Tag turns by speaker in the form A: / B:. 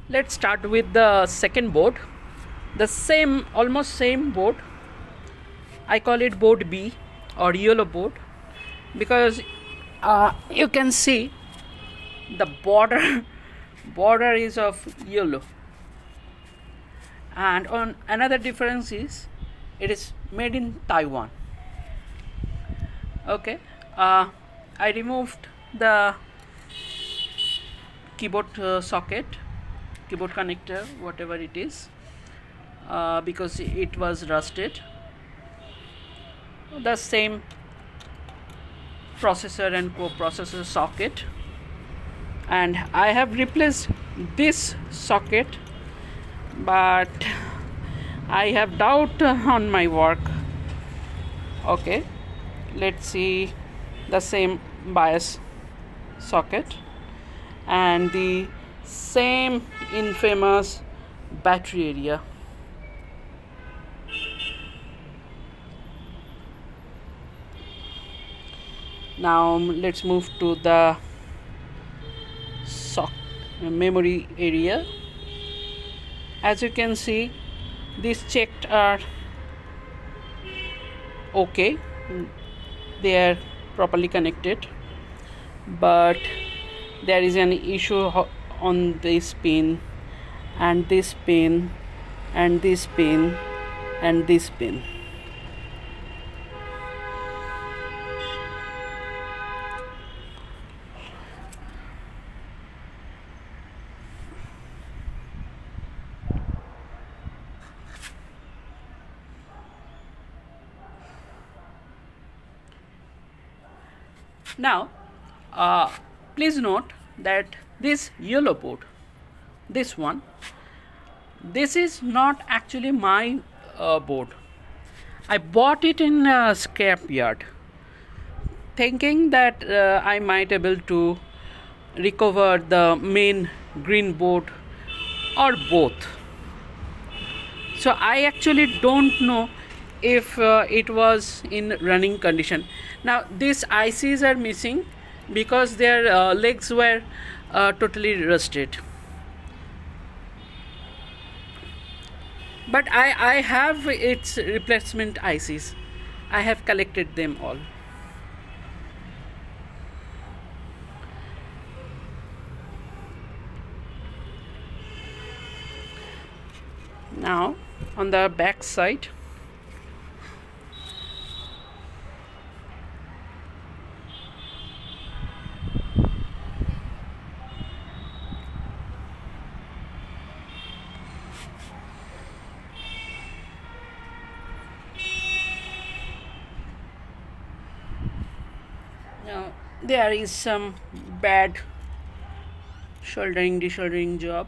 A: Let's start with the second board. The same, almost same board. I call it board B or yellow board because you can see the border is of yellow, and on another difference is it is made in Taiwan. Okay, I removed the keyboard socket, keyboard connector, whatever it is, because it was rusted. The same processor and coprocessor socket, and I have replaced this socket, but I have doubt on my work. Okay, let's see the same bias socket and the same infamous battery area. Now let's move to the memory area. As you can see, these checked are okay, they are properly connected, but there is an issue on this pin and this pin and this pin and this pin. Now, please note that this yellow board, this one, this is not actually my board. I bought it in a scrap yard, thinking that I might able to recover the main green board or both. So I actually don't know if it was in running condition. Now these ICs are missing because their legs were totally rusted. But I have its replacement ICs. I have collected them all. Now on the back side, there is some bad desoldering job.